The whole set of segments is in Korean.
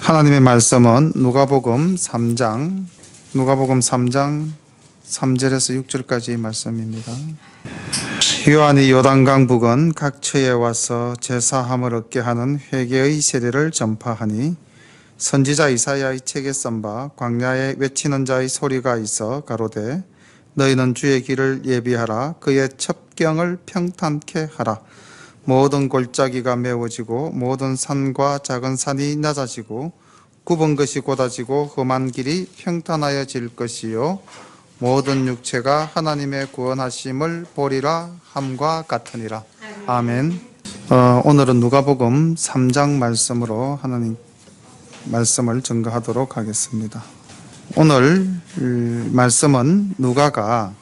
하나님의 말씀은 누가복음 3장 3절에서 6절까지 말씀입니다. 요한이 요단강 부근 각처에 와서 제사함을 얻게 하는 회개의 세례를 전파하니 선지자 이사야의 책에 쓴 바 광야에 외치는 자의 소리가 있어 가로되 너희는 주의 길을 예비하라. 그의 첩경을 평탄케 하라. 모든 골짜기가 메워지고 모든 산과 작은 산이 낮아지고 굽은 것이 곧아지고 험한 길이 평탄하여질 것이요 모든 육체가 하나님의 구원하심을 보리라 함과 같으니라. 아멘. 오늘은 누가복음 3장 말씀으로 하나님 말씀을 증거하도록 하겠습니다. 오늘 말씀은 누가가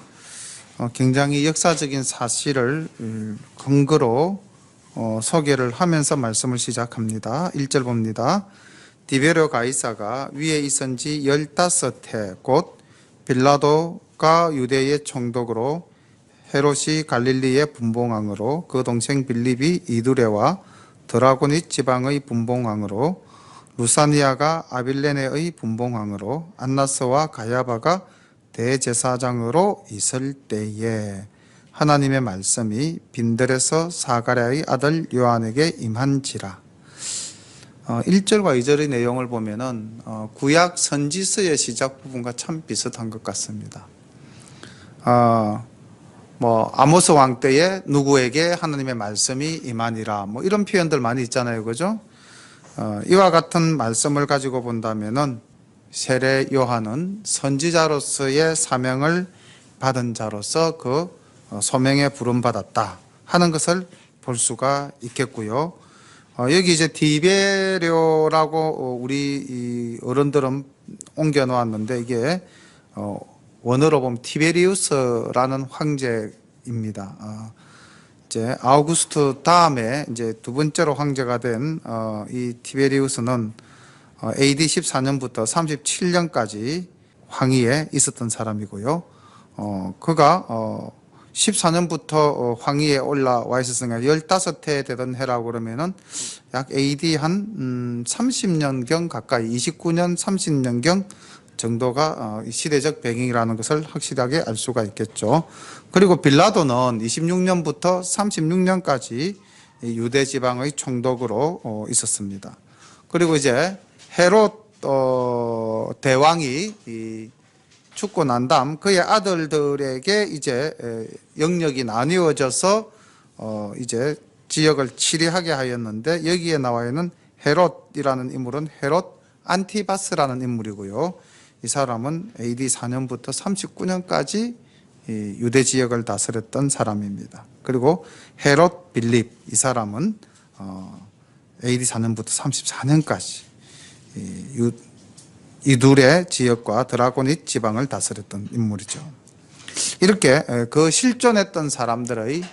굉장히 역사적인 사실을 근거로 소개를 하면서 말씀을 시작합니다. 1절 봅니다. 디베르 가이사가 위에 있은 지 15해 곧 빌라도가 유대의 총독으로 헤롯이 갈릴리의 분봉왕으로 그 동생 빌립이 이두레와 드라고닛 지방의 분봉왕으로 루사니아가 아빌레네의 분봉왕으로 안나스와 가야바가 대제사장으로 있을 때에 하나님의 말씀이 빈들에서 사가랴의 아들 요한에게 임한지라. 1절과 2절의 내용을 보면은 구약 선지서의 시작 부분과 참 비슷한 것 같습니다. 아모스 왕 때에 누구에게 하나님의 말씀이 임하니라 이런 표현들 많이 있잖아요, 그죠? 이와 같은 말씀을 가지고 본다면은 세례 요한은 선지자로서의 사명을 받은 자로서 그 소명에 부름받았다 하는 것을 볼 수가 있겠고요. 여기 이제 디베료라고 우리 어른들은 옮겨 놓았는데 이게 원어로 보면 티베리우스라는 황제입니다. 이제 아우구스트 다음에 이제 두 번째로 황제가 된 이 티베리우스는 AD 14년부터 37년까지 황위에 있었던 사람이고요. 그가 14년부터 황위에 올라와 있었으니까 15해 되던 해라고 그러면은 약 AD 한 30년경 가까이 29년 30년경 정도가 시대적 배경이라는 것을 확실하게 알 수가 있겠죠. 그리고 빌라도는 26년부터 36년까지 유대 지방의 총독으로 있었습니다. 그리고 이제 헤롯 대왕이 죽고 난 다음 그의 아들들에게 이제 영역이 나뉘어져서 이제 지역을 치리하게 하였는데 여기에 나와 있는 헤롯이라는 인물은 헤롯 안티바스라는 인물이고요. 이 사람은 AD 4년부터 39년까지 유대 지역을 다스렸던 사람입니다. 그리고 헤롯 빌립 이 사람은 AD 4년부터 34년까지 이둘의 지역과 드라고닛 지방을 다스렸던 인물이죠. 이렇게 그 실존했던 사람들의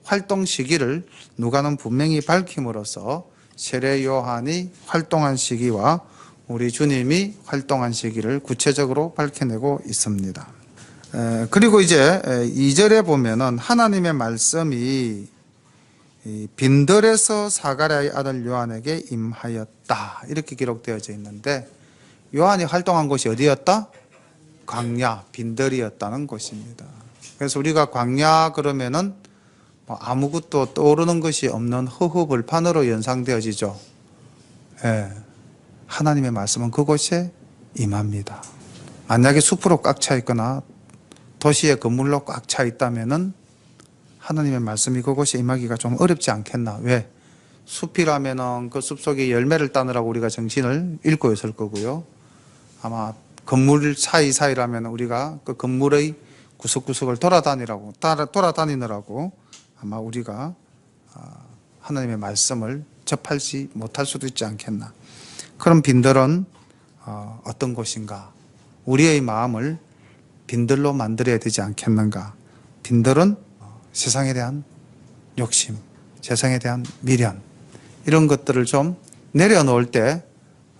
활동 시기를 누가는 분명히 밝힘으로써 세례 요한이 활동한 시기와 우리 주님이 활동한 시기를 구체적으로 밝혀내고 있습니다. 그리고 이제 2절에 보면은 하나님의 말씀이 빈들에서 사가랴의 아들 요한에게 임하였다 이렇게 기록되어져 있는데 요한이 활동한 곳이 어디였다? 광야, 빈들이었다는 곳입니다. 그래서 우리가 광야 그러면은 아무것도 떠오르는 것이 없는 허허벌판으로 연상되어지죠. 하나님의 말씀은 그곳에 임합니다. 만약에 숲으로 꽉 차 있거나 도시의 건물로 꽉 차 있다면은 하나님의 말씀이 그곳에 임하기가 좀 어렵지 않겠나? 왜? 숲이라면은 그 숲속에 열매를 따느라고 우리가 정신을 잃고 있을 거고요. 아마 건물 사이사이라면 우리가 그 건물의 구석구석을 돌아다니느라고 아마 우리가 하나님의 말씀을 접하지 못할 수도 있지 않겠나. 그럼 빈들은 어떤 곳인가? 우리의 마음을 빈들로 만들어야 되지 않겠는가? 빈들은 세상에 대한 욕심, 세상에 대한 미련 이런 것들을 좀 내려놓을 때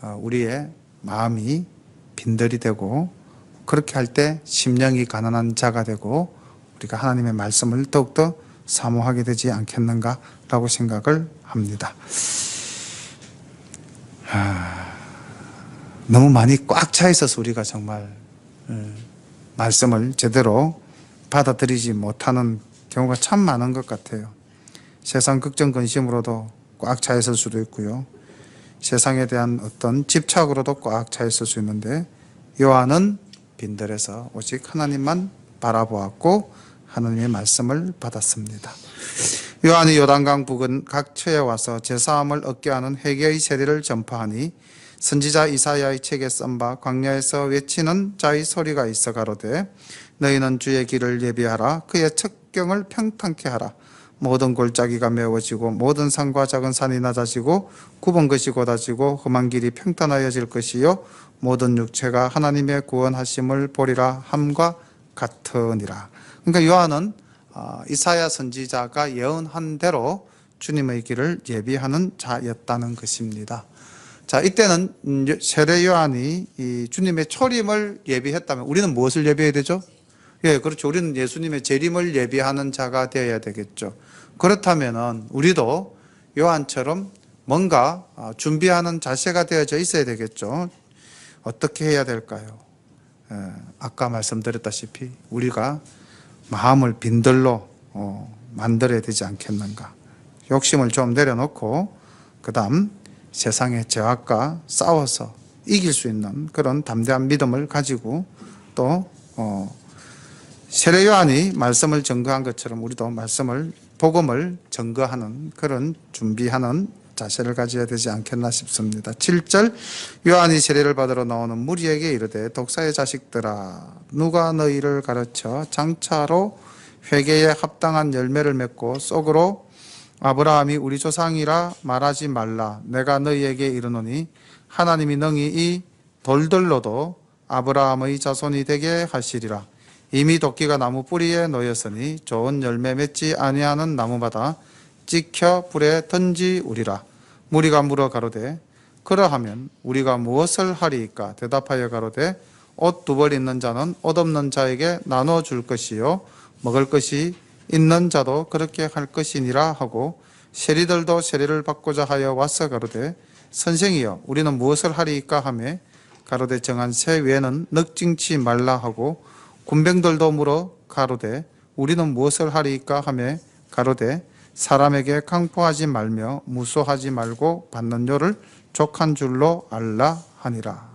우리의 마음이 빈들이 되고 그렇게 할 때 심령이 가난한 자가 되고 우리가 하나님의 말씀을 더욱더 사모하게 되지 않겠는가라고 생각을 합니다. 너무 많이 꽉 차 있어서 우리가 정말 말씀을 제대로 받아들이지 못하는 경우가 참 많은 것 같아요. 세상 걱정 근심으로도 꽉 차 있을 수도 있고요. 세상에 대한 어떤 집착으로도 꽉 차 있을 수 있는데 요한은 빈들에서 오직 하나님만 바라보았고 하나님의 말씀을 받았습니다. 요한이 요단강 부근 각처에 와서 제사함을 얻게 하는 회개의 세례를 전파하니 선지자 이사야의 책에 쓴 바 광야에서 외치는 자의 소리가 있어 가로되 너희는 주의 길을 예비하라. 그의 척경을 평탄케 하라. 모든 골짜기가 메워지고 모든 산과 작은 산이 낮아지고 굽은 것이 곧아지고 험한 길이 평탄하여질 것이요 모든 육체가 하나님의 구원하심을 보리라 함과 같으니라. 그러니까 요한은 이사야 선지자가 예언한 대로 주님의 길을 예비하는 자였다는 것입니다. 자, 이때는 세례 요한이 이 주님의 초림을 예비했다면 우리는 무엇을 예비해야 되죠? 예, 그렇죠. 우리는 예수님의 재림을 예비하는 자가 되어야 되겠죠. 그렇다면은 우리도 요한처럼 뭔가 준비하는 자세가 되어져 있어야 되겠죠. 어떻게 해야 될까요? 아까 말씀드렸다시피 우리가 마음을 빈들로 만들어야 되지 않겠는가. 욕심을 좀 내려놓고 그 다음 세상의 죄악과 싸워서 이길 수 있는 그런 담대한 믿음을 가지고 또 세례 요한이 말씀을 증거한 것처럼 우리도 복음을 증거하는 그런 준비하는 자세를 가져야 되지 않겠나 싶습니다. 7절 요한이 세례를 받으러 나오는 무리에게 이르되 독사의 자식들아 누가 너희를 가르쳐 장차로 회개에 합당한 열매를 맺고 속으로 아브라함이 우리 조상이라 말하지 말라. 내가 너희에게 이르노니 하나님이 능히 이 돌들로도 아브라함의 자손이 되게 하시리라. 이미 도끼가 나무 뿌리에 놓였으니 좋은 열매 맺지 아니하는 나무마다 찍혀 불에 던지우리라. 무리가 물어 가로되 그러하면 우리가 무엇을 하리이까? 대답하여 가로되 옷 두 벌 있는 자는 옷 없는 자에게 나눠 줄 것이요 먹을 것이 있는 자도 그렇게 할 것이니라 하고 세리들도 세례를 받고자 하여 와서 가로되 선생이여 우리는 무엇을 하리이까 하매 가로되 정한 새 외에는 넉징치 말라 하고 군병들도 물어 가로되 우리는 무엇을 하리이까 하매 가로되 사람에게 강포하지 말며 무소하지 말고 받는 요를 족한 줄로 알라 하니라.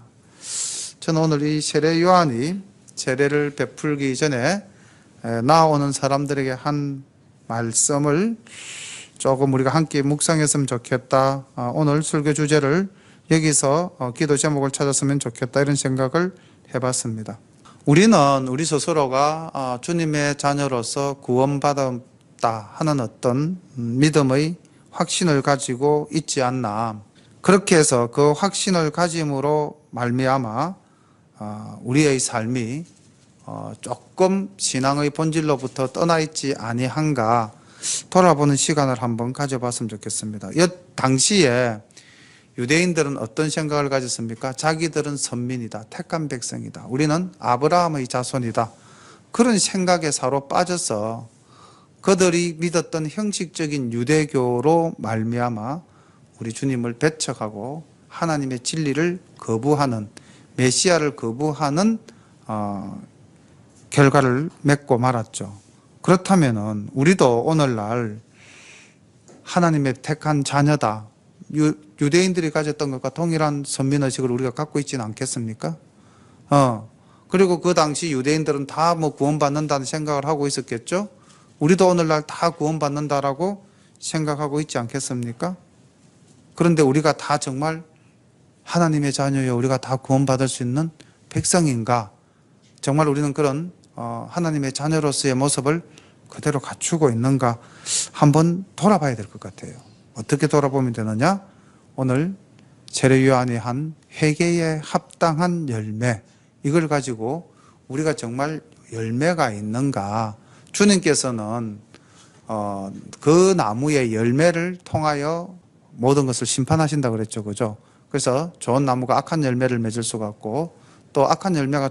저는 오늘 이 세례 요한이 세례를 베풀기 전에 나오는 사람들에게 한 말씀을 조금 우리가 함께 묵상했으면 좋겠다. 오늘 설교 주제를 여기서 기도 제목을 찾았으면 좋겠다 이런 생각을 해봤습니다. 우리는 우리 스스로가 주님의 자녀로서 구원받았다 하는 어떤 믿음의 확신을 가지고 있지 않나. 그렇게 해서 그 확신을 가짐으로 말미암아 우리의 삶이 조금 신앙의 본질로부터 떠나 있지 아니한가 돌아보는 시간을 한번 가져봤으면 좋겠습니다. 이 당시에 유대인들은 어떤 생각을 가졌습니까? 자기들은 선민이다. 택한 백성이다. 우리는 아브라함의 자손이다. 그런 생각에 사로 빠져서 그들이 믿었던 형식적인 유대교로 말미암아 우리 주님을 배척하고 하나님의 진리를 거부하는 메시아를 거부하는 결과를 맺고 말았죠. 그렇다면은 우리도 오늘날 하나님의 택한 자녀다. 유대인들이 가졌던 것과 동일한 선민의식을 우리가 갖고 있지는 않겠습니까? 그리고 그 당시 유대인들은 다 구원받는다는 생각을 하고 있었겠죠? 우리도 오늘날 다 구원받는다라고 생각하고 있지 않겠습니까? 그런데 우리가 다 정말 하나님의 자녀여 우리가 다 구원받을 수 있는 백성인가? 정말 우리는 그런 하나님의 자녀로서의 모습을 그대로 갖추고 있는가? 한번 돌아봐야 될 것 같아요. 어떻게 돌아보면 되느냐? 오늘 세례 요한이 한 회개에 합당한 열매 이걸 가지고 우리가 정말 열매가 있는가? 주님께서는 그 나무의 열매를 통하여 모든 것을 심판하신다 그랬죠, 그죠? 그래서 좋은 나무가 악한 열매를 맺을 수가 없고 또 악한 나무가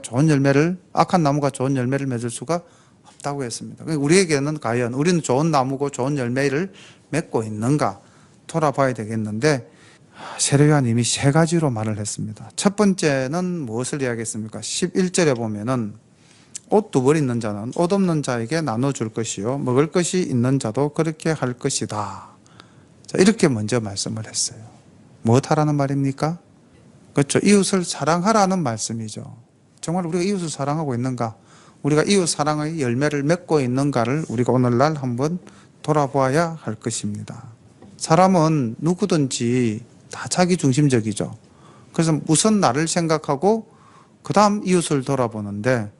좋은 열매를 맺을 수가 없다고 했습니다. 우리에게는 과연 우리는 좋은 나무고 좋은 열매를 맺고 있는가 돌아봐야 되겠는데 세례요한님이 세 가지로 말을 했습니다. 첫 번째는 무엇을 이야기했습니까? 11절에 보면은 옷 두 벌 있는 자는 옷 없는 자에게 나눠줄 것이요 먹을 것이 있는 자도 그렇게 할 것이다. 자, 이렇게 먼저 말씀을 했어요. 무엇하라는 말입니까? 그렇죠. 이웃을 사랑하라는 말씀이죠. 정말 우리가 이웃을 사랑하고 있는가? 우리가 이웃 사랑의 열매를 맺고 있는가를 우리가 오늘날 한번 돌아보아야 할 것입니다. 사람은 누구든지 다 자기 중심적이죠. 그래서 우선 나를 생각하고 그 다음 이웃을 돌아보는데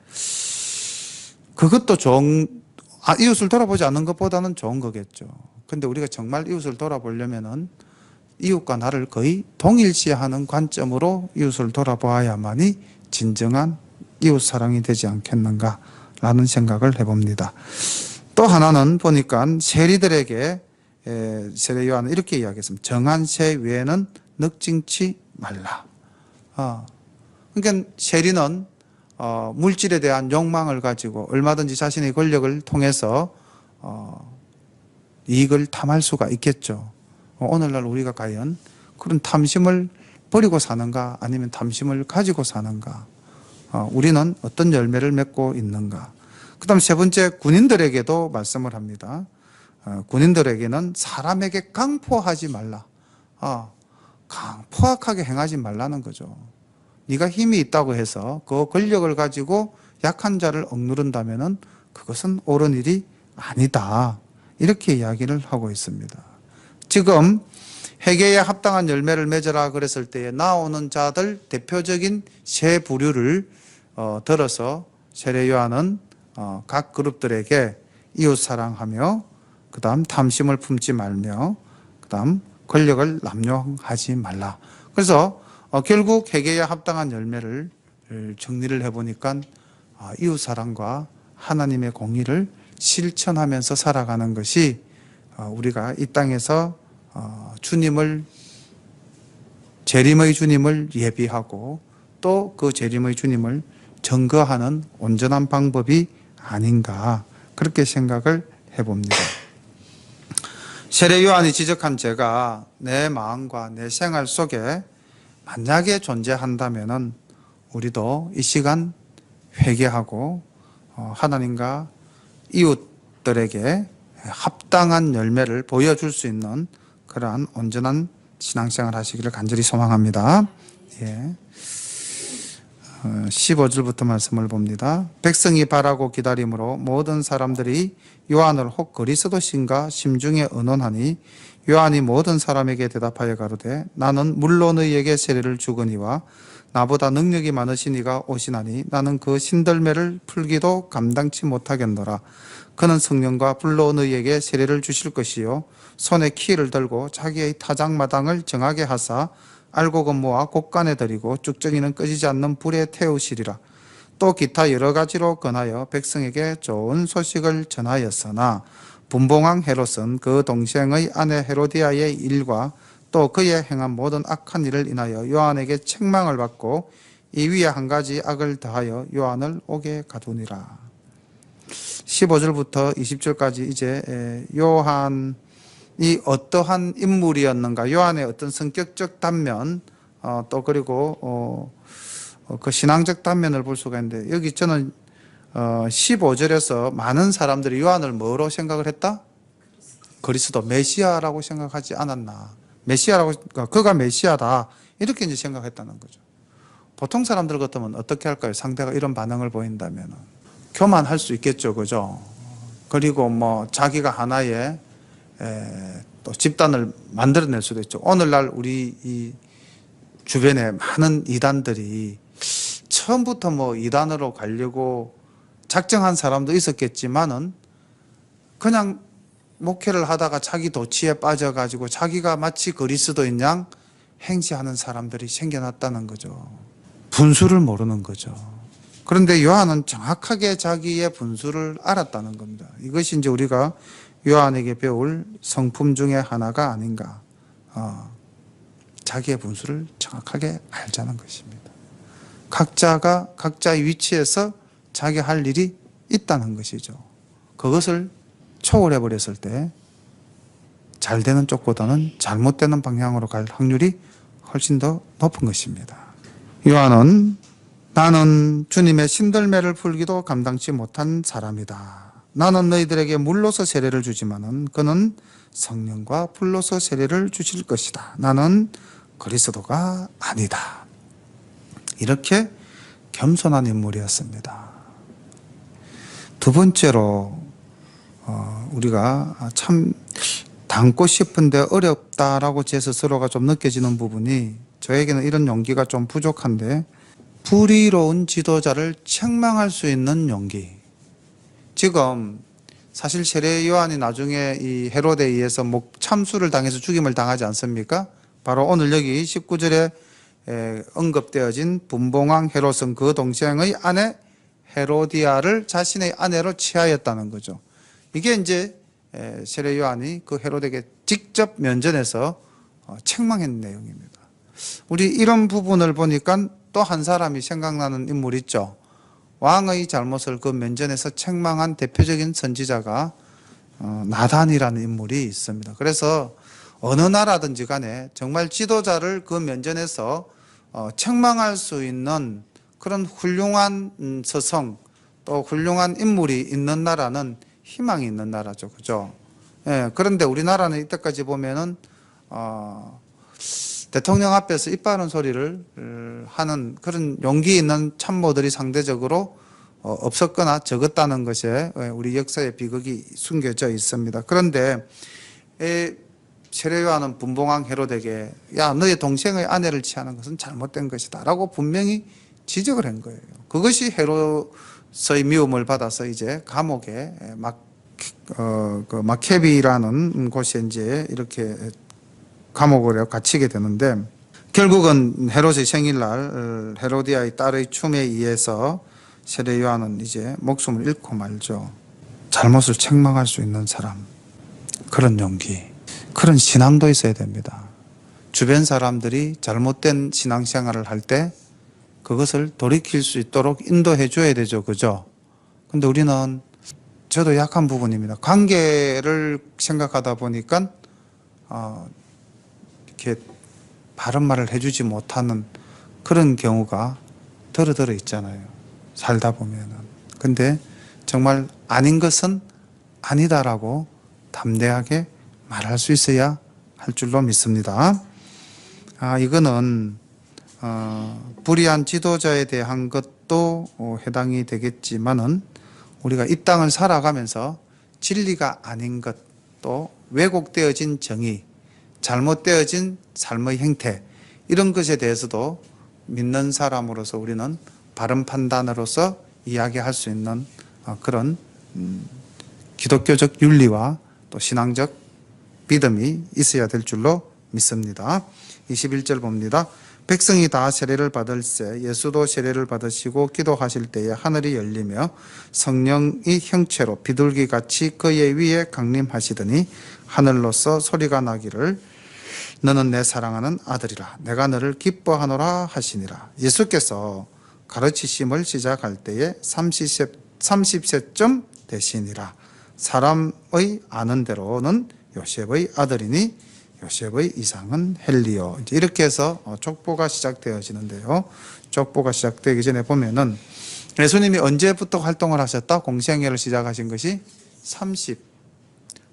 그것도 이웃을 돌아보지 않는 것보다는 좋은 거겠죠. 근데 우리가 정말 이웃을 돌아보려면은 이웃과 나를 거의 동일시하는 관점으로 이웃을 돌아보아야만이 진정한 이웃 사랑이 되지 않겠는가라는 생각을 해봅니다. 또 하나는 보니까 세리들에게 세례 요한은 이렇게 이야기했습니다. 정한 세 외에는 넉징치 말라. 그러니까 세리는 물질에 대한 욕망을 가지고 얼마든지 자신의 권력을 통해서 이익을 탐할 수가 있겠죠. 오늘날 우리가 과연 그런 탐심을 버리고 사는가 아니면 탐심을 가지고 사는가, 우리는 어떤 열매를 맺고 있는가. 그 다음 세 번째, 군인들에게도 말씀을 합니다. 군인들에게는 사람에게 강포하지 말라. 포악하게 행하지 말라는 거죠. 네가 힘이 있다고 해서 그 권력을 가지고 약한 자를 억누른다면은 그것은 옳은 일이 아니다. 이렇게 이야기를 하고 있습니다. 지금 회개에 합당한 열매를 맺으라 그랬을 때에 나오는 자들 대표적인 세 부류를 들어서 세례 요한은 각 그룹들에게 이웃 사랑하며 그 다음 탐심을 품지 말며 그 다음 권력을 남용하지 말라. 그래서 결국 회개에 합당한 열매를 정리를 해보니까 이웃 사랑과 하나님의 공의를 실천하면서 살아가는 것이 우리가 이 땅에서 주님을, 재림의 주님을 예비하고 또 그 재림의 주님을 증거하는 온전한 방법이 아닌가, 그렇게 생각을 해봅니다. 세례 요한이 지적한 죄가 내 마음과 내 생활 속에 만약에 존재한다면은 우리도 이 시간 회개하고 하나님과 이웃들에게 합당한 열매를 보여줄 수 있는 그러한 온전한 신앙생활 하시기를 간절히 소망합니다. 15절부터 말씀을 봅니다. 백성이 바라고 기다림으로 모든 사람들이 요한을 혹 그리스도신가 심중에 의논하니 요한이 모든 사람에게 대답하여 가로되 나는 물로 너희에게 세례를 주거니와 나보다 능력이 많으신 이가 오시나니 나는 그 신들매를 풀기도 감당치 못하겠노라. 그는 성령과 불로 너희에게 세례를 주실 것이요 손에 키를 들고 자기의 타작마당을 정하게 하사 알고 건모와 곡간에 들이고 쭉정이는 꺼지지 않는 불에 태우시리라. 또 기타 여러 가지로 권하여 백성에게 좋은 소식을 전하였으나 분봉왕 헤롯은 그 동생의 아내 헤로디아의 일과 또 그의 행한 모든 악한 일을 인하여 요한에게 책망을 받고 이 위에 한 가지 악을 더하여 요한을 옥에 가두니라. 15절부터 20절까지 이제 요한이 어떠한 인물이었는가, 요한의 어떤 성격적 단면, 또 그리고 그 신앙적 단면을 볼 수가 있는데, 여기 저는 15절에서 많은 사람들이 요한을 뭐로 생각을 했다? 그리스도, 메시아라고 생각하지 않았나. 메시아라고, 그가 메시아다, 이렇게 이제 생각했다는 거죠. 보통 사람들 같으면 어떻게 할까요? 상대가 이런 반응을 보인다면 교만할 수 있겠죠, 그죠? 그리고 뭐 자기가 하나의 또 집단을 만들어낼 수도 있죠. 오늘날 우리 이 주변에 많은 이단들이 처음부터 뭐 이단으로 가려고 작정한 사람도 있었겠지만은 그냥 목회를 하다가 자기 도취에 빠져가지고 자기가 마치 그리스도인 양 행시하는 사람들이 생겨났다는 거죠. 분수를 모르는 거죠. 그런데 요한은 정확하게 자기의 분수를 알았다는 겁니다. 이것이 이제 우리가 요한에게 배울 성품 중에 하나가 아닌가. 자기의 분수를 정확하게 알자는 것입니다. 각자가 각자의 위치에서 자기 할 일이 있다는 것이죠. 그것을 초월해 버렸을 때 잘 되는 쪽보다는 잘못되는 방향으로 갈 확률이 훨씬 더 높은 것입니다. 요한은 나는 주님의 신들매를 풀기도 감당치 못한 사람이다. 나는 너희들에게 물로서 세례를 주지만은 그는 성령과 불로서 세례를 주실 것이다. 나는 그리스도가 아니다. 이렇게 겸손한 인물이었습니다. 두 번째로 우리가 참 닮고 싶은데 어렵다라고 제 스스로가 좀 느껴지는 부분이, 저에게는 이런 용기가 좀 부족한데, 불의로운 지도자를 책망할 수 있는 용기. 지금 사실 세례 요한이 나중에 이 헤롯에 의해서 참수를 당해서 죽임을 당하지 않습니까? 바로 오늘 여기 19절에 언급되어진 분봉왕 헤롯은 그 동생의 아내 헤로디아를 자신의 아내로 취하였다는 거죠. 이게 이제 세례 요한이 그 헤롯에게 직접 면전에서 책망한 내용입니다. 우리 이런 부분을 보니까 또 한 사람이 생각나는 인물 있죠. 왕의 잘못을 그 면전에서 책망한 대표적인 선지자가 나단이라는 인물이 있습니다. 그래서 어느 나라든지 간에 정말 지도자를 그 면전에서 책망할 수 있는 그런 훌륭한 서성, 또 훌륭한 인물이 있는 나라는 희망이 있는 나라죠. 그죠? 예, 그런데 우리나라는 이때까지 보면은 대통령 앞에서 입 바른 소리를 하는 그런 용기 있는 참모들이 상대적으로 없었거나 적었다는 것에 우리 역사의 비극이 숨겨져 있습니다. 그런데 세례 요한은 분봉왕 헤롯에게 야, 너의 동생의 아내를 취하는 것은 잘못된 것이다 라고 분명히 지적을 한 거예요. 그것이 헤롯의 미움을 받아서 이제 감옥에 그 마케비라는 곳에 이제 이렇게 감옥으로 갇히게 되는데, 결국은 헤롯의 생일날 헤로디아의 딸의 춤에 의해서 세례 요한은 이제 목숨을 잃고 말죠. 잘못을 책망할 수 있는 사람, 그런 용기, 그런 신앙도 있어야 됩니다. 주변 사람들이 잘못된 신앙생활을 할 때 그것을 돌이킬 수 있도록 인도해 줘야 되죠. 그죠? 근데 우리는, 저도 약한 부분입니다. 관계를 생각하다 보니까 이렇게 바른 말을 해주지 못하는 그런 경우가 더러 있잖아요. 살다 보면은. 근데 정말 아닌 것은 아니다라고 담대하게 말할 수 있어야 할 줄로 믿습니다. 이거는 불의한 지도자에 대한 것도 해당이 되겠지만은, 우리가 이 땅을 살아가면서 진리가 아닌 것, 또 왜곡되어진 정의, 잘못되어진 삶의 행태, 이런 것에 대해서도 믿는 사람으로서 우리는 바른 판단으로서 이야기할 수 있는 그런 기독교적 윤리와 또 신앙적 믿음이 있어야 될 줄로 믿습니다. 21절 봅니다. 백성이 다 세례를 받을새 예수도 세례를 받으시고 기도하실 때에 하늘이 열리며 성령이 형체로 비둘기같이 그의 위에 강림하시더니 하늘로서 소리가 나기를 너는 내 사랑하는 아들이라 내가 너를 기뻐하노라 하시니라. 예수께서 가르치심을 시작할 때에 30세쯤 되시니라. 사람의 아는 대로는 요셉의 아들이니 요셉의 이상은 헬리오. 이렇게 해서 족보가 시작되어지는데요. 족보가 시작되기 전에 보면은 예수님이 언제부터 활동을 하셨다? 공생애를 시작하신 것이 30.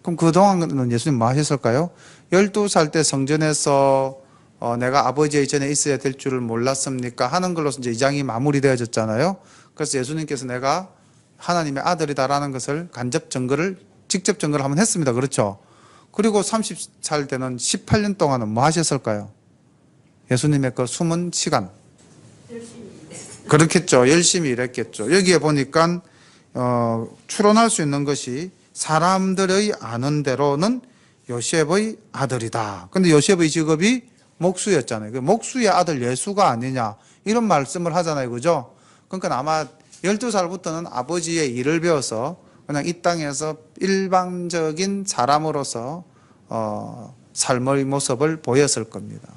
그럼 그동안은 예수님 뭐 하셨을까요? 12살 때 성전에서 내가 아버지의 전에 있어야 될 줄을 몰랐습니까? 하는 걸로 이제 2장이 마무리되어졌잖아요. 그래서 예수님께서 내가 하나님의 아들이다라는 것을 직접 증거를 한번 했습니다. 그렇죠? 그리고 30살 때는 18년 동안은 뭐 하셨을까요? 예수님의 그 숨은 시간. 그렇겠죠. 열심히 일했겠죠. 여기에 보니까 추론할 수 있는 것이 사람들의 아는 대로는 요셉의 아들이다. 근데 요셉의 직업이 목수였잖아요. 목수의 아들 예수가 아니냐 이런 말씀을 하잖아요. 그죠? 그러니까 아마 12살부터는 아버지의 일을 배워서 그냥 이 땅에서 일반적인 사람으로서 삶의 모습을 보였을 겁니다.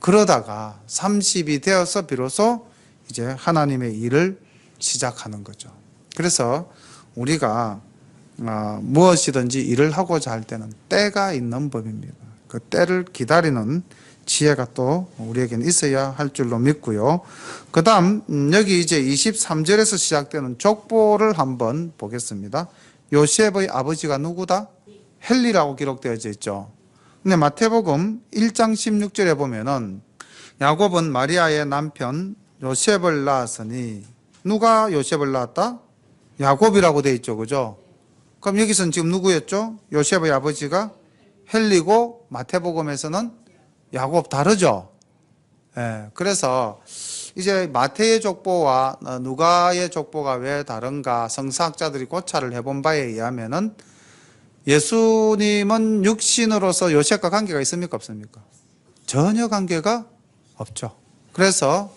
그러다가 30이 되어서 비로소 이제 하나님의 일을 시작하는 거죠. 그래서 우리가 무엇이든지 일을 하고자 할 때는 때가 있는 법입니다. 그 때를 기다리는 지혜가 또 우리에게는 있어야 할 줄로 믿고요. 그 다음 여기 이제 23절에서 시작되는 족보를 한번 보겠습니다. 요셉의 아버지가 누구다? 헬리라고 기록되어져 있죠. 근데 마태복음 1장 16절에 보면은 야곱은 마리아의 남편 요셉을 낳았으니, 누가 요셉을 낳았다? 야곱이라고 되어 있죠. 그죠? 그럼 여기서는 지금 누구였죠? 요셉의 아버지가 헬리고, 마태복음에서는 야곱, 다르죠? 예, 그래서 이제 마태의 족보와 누가의 족보가 왜 다른가 성사학자들이 고찰을 해본 바에 의하면은 예수님은 육신으로서 요셉과 관계가 있습니까? 없습니까? 전혀 관계가 없죠. 그래서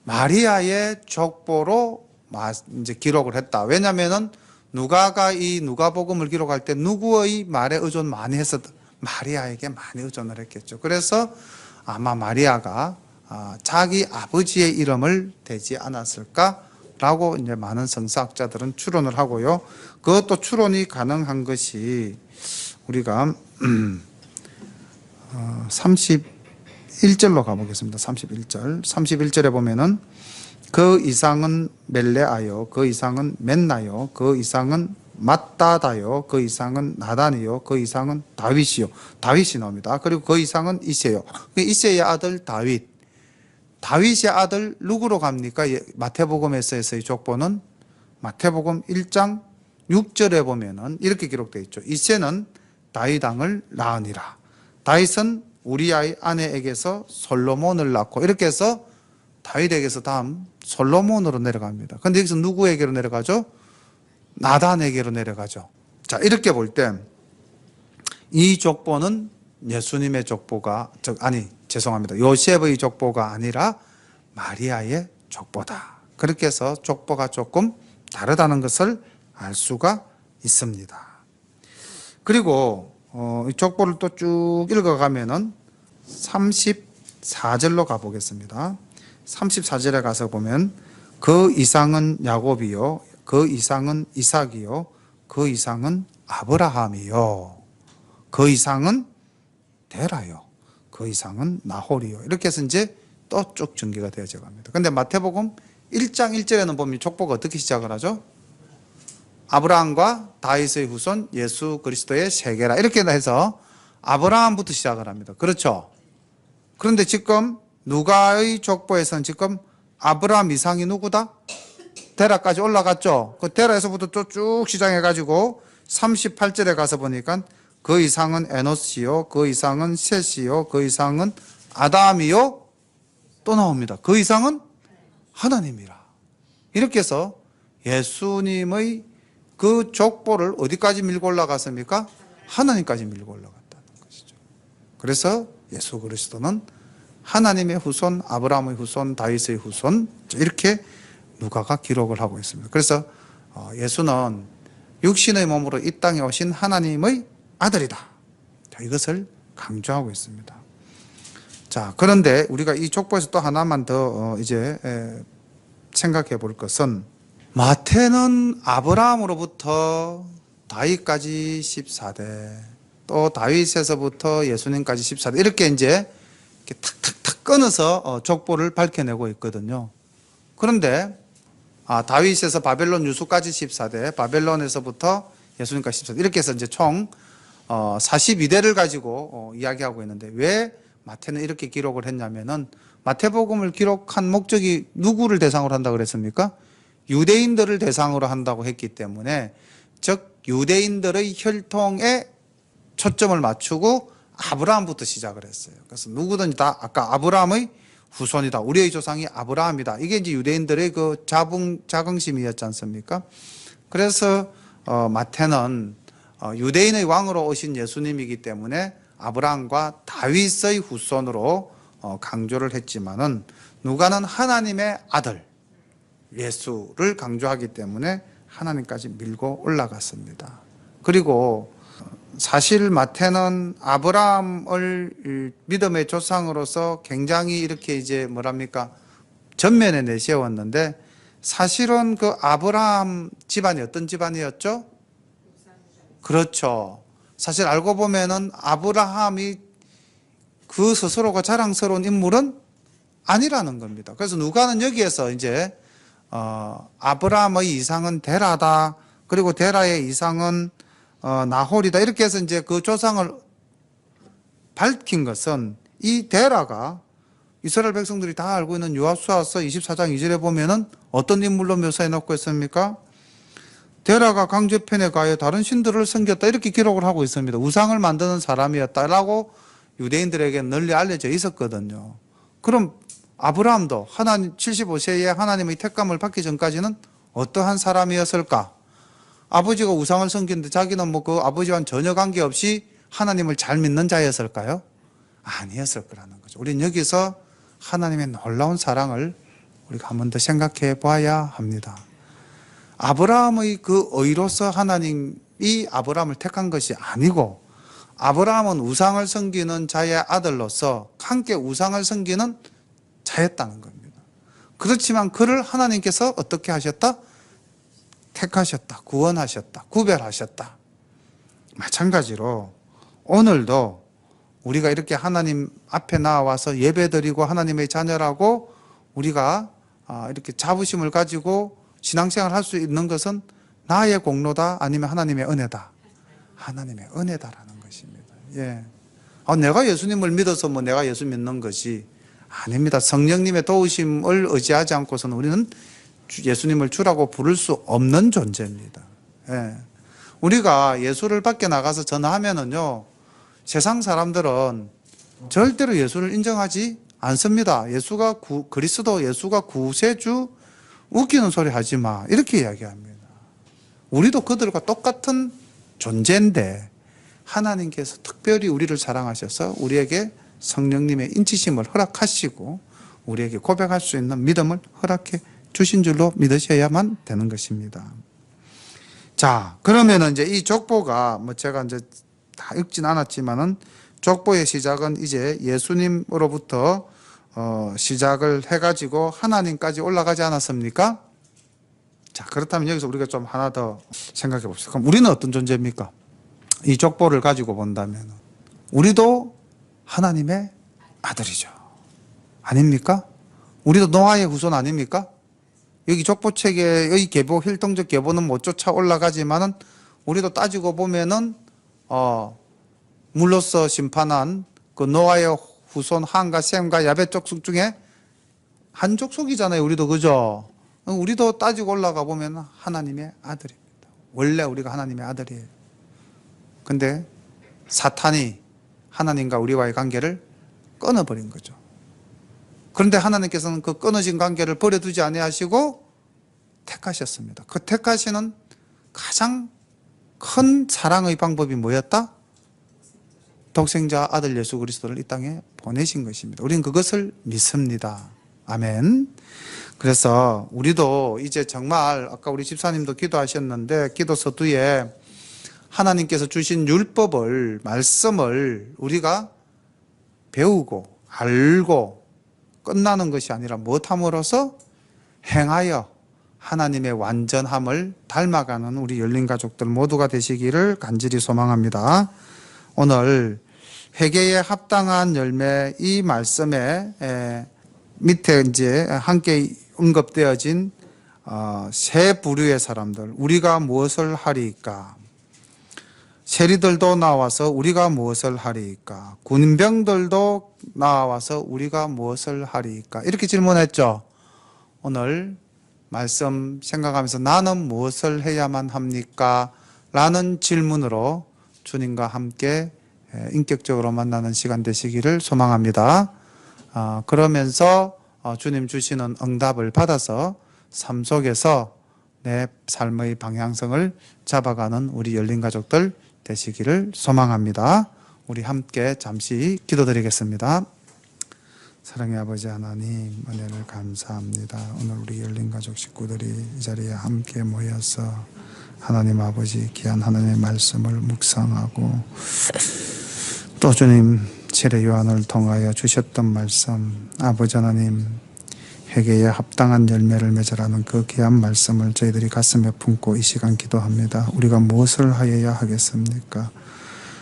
마리아의 족보로 이제 기록을 했다. 왜냐면은 누가가 이 누가복음을 기록할 때 누구의 말에 의존 많이 했었다? 마리아에게 많이 의존을 했겠죠. 그래서 아마 마리아가 자기 아버지의 이름을 대지 않았을까라고 이제 많은 성사학자들은 추론을 하고요. 그것도 추론이 가능한 것이 우리가 31절로 가보겠습니다. 31절에 보면은 그 이상은 멜레아요, 그 이상은 맨나요, 그 이상은 맞다다요, 그 이상은 나단이요, 그 이상은 다윗이요. 다윗이 나옵니다. 그리고 그 이상은 이세요. 이세의 아들 다윗. 다윗의 아들 누구로 갑니까? 마태복음에서의 족보는 마태복음 1장 6절에 보면은 이렇게 기록되어 있죠. 이세는 다윗 왕을 낳으니라. 다윗은 우리아의 아내에게서 솔로몬을 낳고, 이렇게 해서 다윗에게서 다음 솔로몬으로 내려갑니다. 근데 여기서 누구에게로 내려가죠? 나단에게로 내려가죠. 자, 이렇게 볼 때 이 족보는 예수님의 족보가, 죄송합니다. 요셉의 족보가 아니라 마리아의 족보다. 그렇게 해서 족보가 조금 다르다는 것을 알 수가 있습니다. 그리고 이 족보를 또 쭉 읽어가면은 34절로 가보겠습니다. 34절에 가서 보면 그 이상은 야곱이요, 그 이상은 이삭이요, 그 이상은 아브라함이요, 그 이상은 데라요, 그 이상은 나홀이요. 이렇게 해서 이제 또 쭉 전개가 되어져 갑니다. 근데 마태복음 1장 1절에는 보면 족보가 어떻게 시작을 하죠? 아브라함과 다윗의 후손 예수 그리스도의 세계라, 이렇게 해서 아브라함부터 시작을 합니다. 그렇죠? 그런데 지금 누가의 족보에서는 지금 아브라함 이상이 누구다? 데라까지 올라갔죠. 그 데라에서부터 또 쭉 시작해가지고 38절에 가서 보니까 그 이상은 에노스요, 그 이상은 셋이요, 그 이상은 아담이요, 또 나옵니다. 그 이상은 하나님이라. 이렇게 해서 예수님의 그 족보를 어디까지 밀고 올라갔습니까? 하나님까지 밀고 올라갔다는 것이죠. 그래서 예수 그리스도는 하나님의 후손, 아브라함의 후손, 다윗의 후손, 이렇게 누가가 기록을 하고 있습니다. 그래서 예수는 육신의 몸으로 이 땅에 오신 하나님의 아들이다. 이것을 강조하고 있습니다. 자, 그런데 우리가 이 족보에서 또 하나만 더 이제 생각해 볼 것은, 마태는 아브라함으로부터 다윗까지 14대, 또 다윗에서부터 예수님까지 14대, 이렇게 이제 이렇게 탁탁탁 끊어서 족보를 밝혀내고 있거든요. 그런데 다윗에서 바벨론 유수까지 14대, 바벨론에서부터 예수님까지 14대, 이렇게 해서 이제 총 42대를 가지고 이야기하고 있는데, 왜 마태는 이렇게 기록을 했냐면은, 마태복음을 기록한 목적이 누구를 대상으로 한다고 그랬습니까? 유대인들을 대상으로 한다고 했기 때문에, 즉 유대인들의 혈통에 초점을 맞추고 아브라함부터 시작을 했어요. 그래서 누구든지 다 아까 아브라함의 후손이다, 우리의 조상이 아브라함이다, 이게 이제 유대인들의 그 자긍심이었지 않습니까? 그래서 마태는 유대인의 왕으로 오신 예수님이기 때문에 아브라함과 다윗의 후손으로 강조를 했지만은, 누가는 하나님의 아들 예수를 강조하기 때문에 하나님까지 밀고 올라갔습니다. 그리고 사실 마태는 아브라함을 믿음의 조상으로서 굉장히 이렇게 이제 전면에 내세웠는데, 사실은 그 아브라함 집안이 어떤 집안이었죠? 그렇죠. 사실 알고 보면은 아브라함이 그 스스로가 자랑스러운 인물은 아니라는 겁니다. 그래서 누가는 여기에서 이제 아브라함의 이상은 데라다. 그리고 데라의 이상은 나홀이다. 이렇게 해서 이제 그 조상을 밝힌 것은 이 데라가 이스라엘 백성들이 다 알고 있는 여호수아서 24장 2절에 보면은 어떤 인물로 묘사해 놓고 있습니까? 데라가 강제편에 가해 다른 신들을 섬겼다 이렇게 기록을 하고 있습니다. 우상을 만드는 사람이었다라고 유대인들에게 널리 알려져 있었거든요. 그럼 아브라함도 하나님 75세에 하나님의 택감을 받기 전까지는 어떠한 사람이었을까? 아버지가 우상을 섬기는데 자기는 뭐 그 아버지와는 전혀 관계없이 하나님을 잘 믿는 자였을까요? 아니었을 거라는 거죠. 우리는 여기서 하나님의 놀라운 사랑을 우리가 한 번 더 생각해 봐야 합니다. 아브라함의 그 의로서 하나님이 아브라함을 택한 것이 아니고 아브라함은 우상을 섬기는 자의 아들로서 함께 우상을 섬기는 자였다는 겁니다. 그렇지만 그를 하나님께서 어떻게 하셨다? 택하셨다, 구원하셨다, 구별하셨다. 마찬가지로 오늘도 우리가 이렇게 하나님 앞에 나와서 예배드리고 하나님의 자녀라고 우리가 이렇게 자부심을 가지고 신앙생활 할 수 있는 것은 나의 공로다 아니면 하나님의 은혜다? 하나님의 은혜다라는 것입니다. 예. 내가 예수님을 믿어서 뭐 내가 예수 믿는 것이 아닙니다. 성령님의 도우심을 의지하지 않고서는 우리는 예수님을 주라고 부를 수 없는 존재입니다. 예. 우리가 예수를 밖에 나가서 전화하면은요, 세상 사람들은 절대로 예수를 인정하지 않습니다. 그리스도 예수가 구세주, 웃기는 소리 하지 마. 이렇게 이야기합니다. 우리도 그들과 똑같은 존재인데 하나님께서 특별히 우리를 사랑하셔서 우리에게 성령님의 인치심을 허락하시고 우리에게 고백할 수 있는 믿음을 허락해 주신 줄로 믿으셔야만 되는 것입니다. 자, 그러면은 이제 이 족보가 제가 이제 다 읽진 않았지만은 족보의 시작은 이제 예수님으로부터 시작을 해가지고 하나님까지 올라가지 않았습니까? 자, 그렇다면 여기서 우리가 좀 하나 더 생각해 봅시다. 그럼 우리는 어떤 존재입니까? 이 족보를 가지고 본다면 우리도 하나님의 아들이죠. 아닙니까? 우리도 노아의 후손 아닙니까? 여기 족보책의 혈통적 계보는 못 쫓아 올라가지만은 우리도 따지고 보면은 물로서 심판한 그 노아의 후손 함과 셈과 야벳 족속 중에 한 족속이잖아요. 우리도 그죠? 우리도 따지고 올라가 보면 하나님의 아들입니다. 원래 우리가 하나님의 아들이에요. 근데 사탄이 하나님과 우리와의 관계를 끊어버린 거죠. 그런데 하나님께서는 그 끊어진 관계를 버려두지 아니하시고 택하셨습니다. 그 택하시는 가장 큰 사랑의 방법이 뭐였다? 독생자 아들 예수 그리스도를 이 땅에 보내신 것입니다. 우리는 그것을 믿습니다. 아멘. 그래서 우리도 이제 정말 아까 우리 집사님도 기도하셨는데 기도 서두에 하나님께서 주신 율법을, 말씀을 우리가 배우고 알고 끝나는 것이 아니라 무엇함으로써 행하여 하나님의 완전함을 닮아가는 우리 열린 가족들 모두가 되시기를 간절히 소망합니다. 오늘 회개에 합당한 열매 이 말씀에 밑에 이제 함께 언급되어진 세 부류의 사람들, 우리가 무엇을 하리이까? 세리들도 나와서 우리가 무엇을 하리이까? 군병들도 나와서 우리가 무엇을 하리이까? 이렇게 질문했죠. 오늘 말씀 생각하면서 나는 무엇을 해야만 합니까? 라는 질문으로 주님과 함께 인격적으로 만나는 시간 되시기를 소망합니다. 그러면서 주님 주시는 응답을 받아서 삶 속에서 내 삶의 방향성을 잡아가는 우리 열린 가족들 되시기를 소망합니다. 우리 함께 잠시 기도드리겠습니다. 사랑의 아버지 하나님, 은혜를 감사합니다. 오늘 우리 열린 가족 식구들이 이 자리에 함께 모여서 하나님 아버지 귀한 하나님의 말씀을 묵상하고 또 주님 세례 요한을 통하여 주셨던 말씀, 아버지 하나님 회개에 합당한 열매를 맺으라는 그 귀한 말씀을 저희들이 가슴에 품고 이 시간 기도합니다. 우리가 무엇을 하여야 하겠습니까?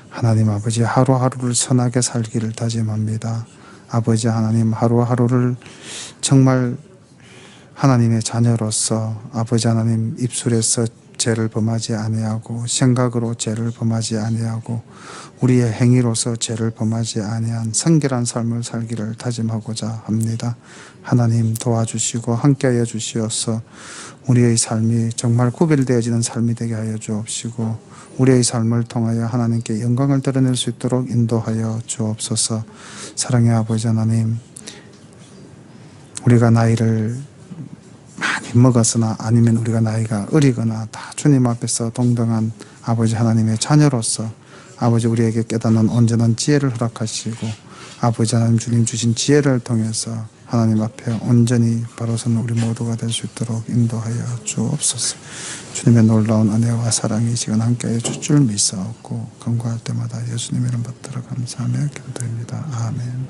하나님 아버지, 하루하루를 선하게 살기를 다짐합니다. 아버지 하나님, 하루하루를 정말 하나님의 자녀로서 아버지 하나님 입술에서 죄를 범하지 아니하고 생각으로 죄를 범하지 아니하고 우리의 행위로서 죄를 범하지 아니한 성결한 삶을 살기를 다짐하고자 합니다. 하나님 도와주시고 함께하여 주시어서 우리의 삶이 정말 구별되어지는 삶이 되게 하여 주옵시고 우리의 삶을 통하여 하나님께 영광을 드러낼 수 있도록 인도하여 주옵소서. 사랑의 아버지 하나님, 우리가 나이를 많이 먹었으나 아니면 우리가 나이가 어리거나 다 주님 앞에서 동등한 아버지 하나님의 자녀로서 아버지 우리에게 깨닫는 온전한 지혜를 허락하시고 아버지 하나님 주님 주신 지혜를 통해서 하나님 앞에 온전히 바로 서는 우리 모두가 될 수 있도록 인도하여 주옵소서. 주님의 놀라운 은혜와 사랑이 시간 함께하여 줄 줄 믿사옵고 간구할 때마다 예수님의 이름 받들어 감사하며 기도드립니다. 아멘.